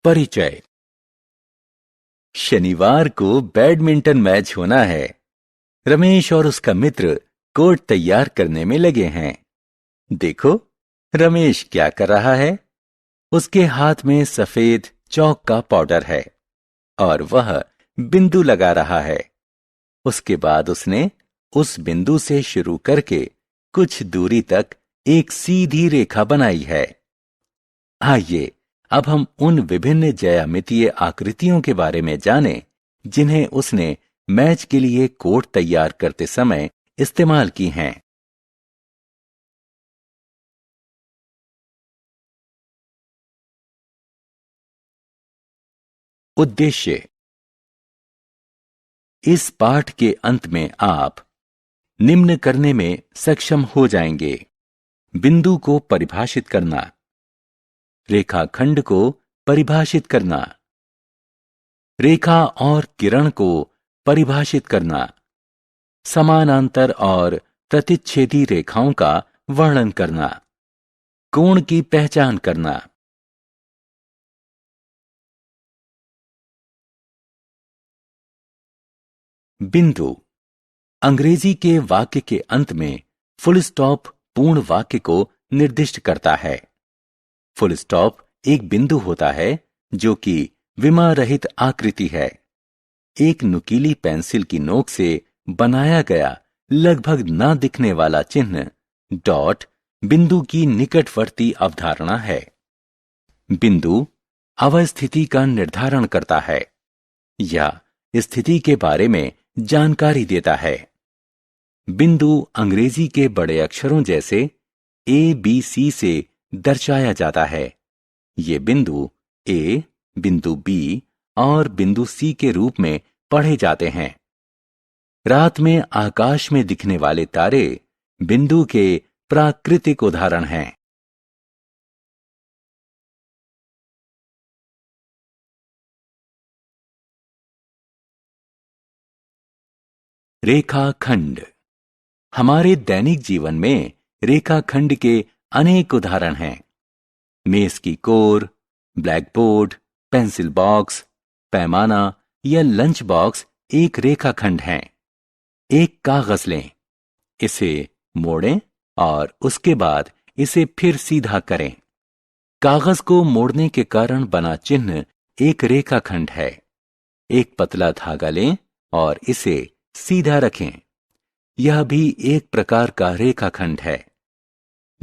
परिचय। शनिवार को बैडमिंटन मैच होना है। रमेश और उसका मित्र कोर्ट तैयार करने में लगे हैं। देखो, रमेश क्या कर रहा है। उसके हाथ में सफेद चौक का पाउडर है और वह बिंदु लगा रहा है। उसके बाद उसने उस बिंदु से शुरू करके कुछ दूरी तक एक सीधी रेखा बनाई है। आइए अब हम उन विभिन्न ज्यामितीय आकृतियों के बारे में जानें जिन्हें उसने मैच के लिए कोर्ट तैयार करते समय इस्तेमाल की हैं। उद्देश्य। इस पाठ के अंत में आप निम्न करने में सक्षम हो जाएंगे: बिंदु को परिभाषित करना, रेखाखंड को परिभाषित करना, रेखा और किरण को परिभाषित करना, समानांतर और प्रतिच्छेदी रेखाओं का वर्णन करना, कोण की पहचान करना। बिंदु। अंग्रेजी के वाक्य के अंत में फुल स्टॉप पूर्ण वाक्य को निर्दिष्ट करता है। फुल स्टॉप एक बिंदु होता है जो कि विमा रहित आकृति है। एक नुकीली पेंसिल की नोक से बनाया गया लगभग ना दिखने वाला चिन्ह डॉट बिंदु की निकटवर्ती अवधारणा है। बिंदु अवस्थिति का निर्धारण करता है या स्थिति के बारे में जानकारी देता है। बिंदु अंग्रेजी के बड़े अक्षरों जैसे ABC से दर्शाया जाता है। ये बिंदु A, बिंदु B और बिंदु C के रूप में पढ़े जाते हैं। रात में आकाश में दिखने वाले तारे बिंदु के प्राकृतिक उदाहरण हैं। रेखाखंड। हमारे दैनिक जीवन में रेखाखंड के अनेक उदाहरण हैं। मेज की core, black board, pencil box, पैमाना या लंच बॉक्स एक रेखाखंड हैं। एक कागज लें, इसे मोड़ें और उसके बाद इसे फिर सीधा करें। कागज को मोड़ने के कारण बना चिन्ह एक रेखाखंड है। एक पतला धागा लें और इसे सीधा रखें। यह भी एक प्रकार का रेखाखंड है।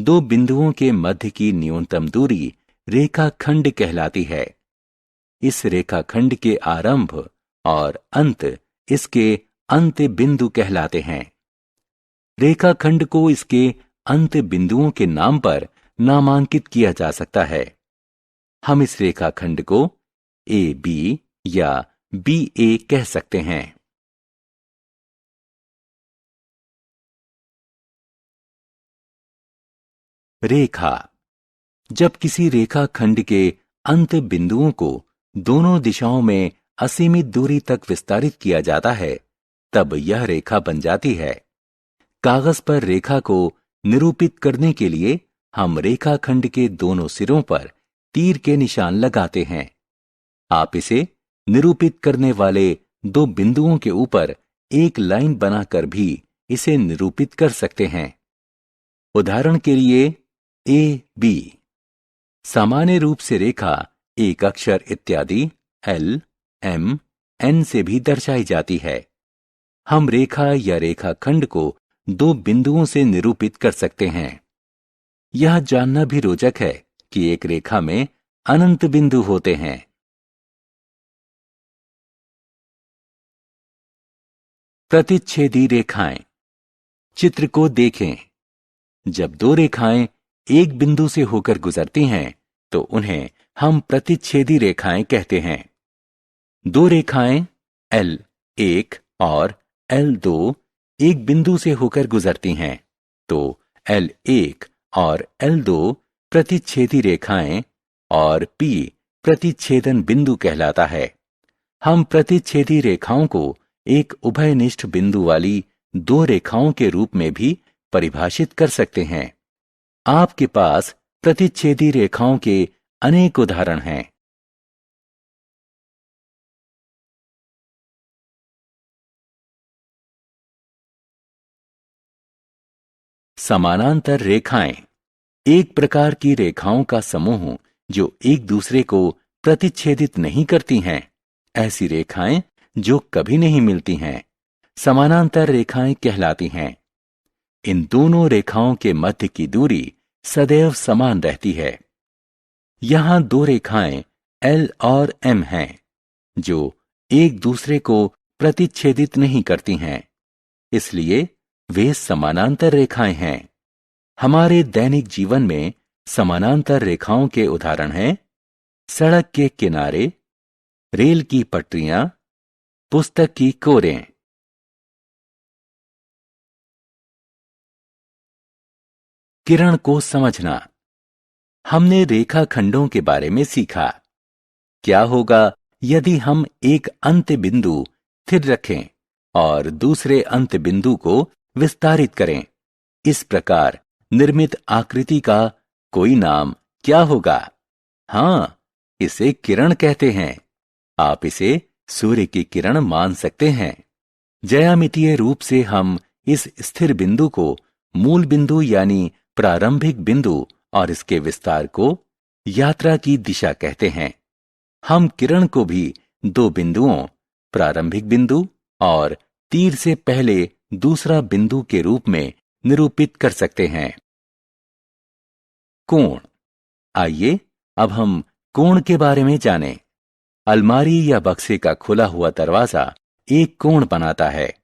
दो बिंदुओं के मध्य की न्यूनतम दूरी रेखाखंड कहलाती है। इस रेखाखंड के आरंभ और अंत इसके अंत बिंदु कहलाते हैं। रेखाखंड को इसके अंत बिंदुओं के नाम पर नामांकित किया जा सकता है। हम इस रेखाखंड को AB या BA कह सकते हैं। रेखा। जब किसी रेखाखंड के अंत बिंदुओं को दोनों दिशाओं में असीमित दूरी तक विस्तारित किया जाता है, तब यह रेखा बन जाती है। कागज पर रेखा को निरूपित करने के लिए हम रेखाखंड के दोनों सिरों पर तीर के निशान लगाते हैं। आप इसे निरूपित करने वाले दो बिंदुओं के ऊपर एक लाइन बनाकर भी इसे निरूपित कर सकते हैं। उदाहरण के लिए AB। सामान्य रूप से रेखा एक अक्षर इत्यादि L, M, N से भी दर्शाई जाती है। हम रेखा या रेखाखंड को दो बिंदुओं से निरूपित कर सकते हैं। यह जानना भी रोचक है कि एक रेखा में अनंत बिंदु होते हैं। प्रतिच्छेदी रेखाएं। चित्र को देखें। जब दो रेखाएं एक बिंदु से होकर गुजरती हैं, तो उन्हें हम प्रतिच्छेदी रेखाएं कहते हैं। दो रेखाएं L1 और L2 एक बिंदु से होकर गुजरती हैं, तो L1 और L2 प्रतिच्छेदी रेखाएं और P प्रतिच्छेदन बिंदु कहलाता है। हम प्रतिच्छेदी रेखाओं को एक उभयनिष्ठ बिंदु वाली दो रेखाओं के रूप में भी परिभाषित कर सकते हैं। आपके पास प्रतिच्छेदी रेखाओं के अनेक उदाहरण हैं। समानांतर रेखाएं एक प्रकार की रेखाओं का समूह जो एक दूसरे को प्रतिच्छेदित नहीं करती हैं। ऐसी रेखाएं जो कभी नहीं मिलती हैं, समानांतर रेखाएं कहलाती हैं। इन दोनों रेखाओं के मध्य की दूरी सदैव समान रहती है। यहां दो रेखाएं L और M हैं, जो एक दूसरे को प्रतिच्छेदित नहीं करती हैं, इसलिए वे समानांतर रेखाएं हैं। हमारे दैनिक जीवन में समानांतर रेखाओं के उदाहरण हैं सड़क के किनारे, रेल की पटरियां, पुस्तक की कोरें। किरण को समझना। हमने रेखाखंडों के बारे में सीखा। क्या होगा यदि हम एक अंत्य बिंदु स्थिर रखें और दूसरे अंत्य बिंदु को विस्तारित करें? इस प्रकार निर्मित आकृति का कोई नाम क्या होगा? हां, इसे किरण कहते हैं। आप इसे सूर्य की किरण मान सकते हैं। ज्यामितीय रूप से हम इस स्थिर बिंदु को मूल बिंदु यानी प्रारंभिक बिंदु और इसके विस्तार को यात्रा की दिशा कहते हैं। हम किरण को भी दो बिंदुओं, प्रारंभिक बिंदु और तीर से पहले दूसरा बिंदु के रूप में निरूपित कर सकते हैं। कोण। आइए अब हम कोण के बारे में जानें। अलमारी या बक्से का खुला हुआ दरवाजा एक कोण बनाता है।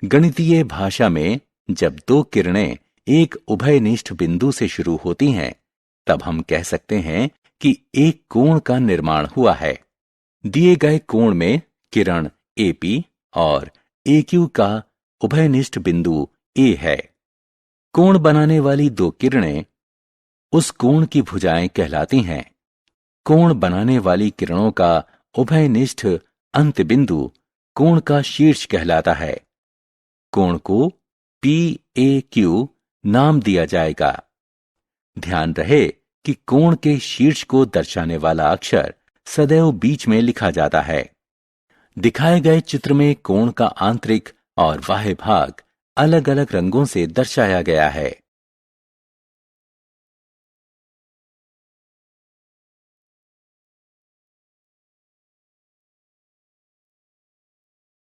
गणितीय भाषा में जब दो किरणें एक उभयनिष्ठ बिंदु से शुरू होती हैं, तब हम कह सकते हैं कि एक कोण का निर्माण हुआ है। दिए गए कोण में किरण AP और AQ का उभयनिष्ठ बिंदु A है। कोण बनाने वाली दो किरणें उस कोण की भुजाएं कहलाती हैं। कोण बनाने वाली किरणों का उभयनिष्ठ अंत्य बिंदु कोण का शीर्ष कहलाता है। कोण को PAQ नाम दिया जाएगा। ध्यान रहे कि कोण के शीर्ष को दर्शाने वाला अक्षर सदैव बीच में लिखा जाता है। दिखाए गए चित्र में कोण का आंतरिक और बाह्य भाग अलग अलग रंगों से दर्शाया गया है।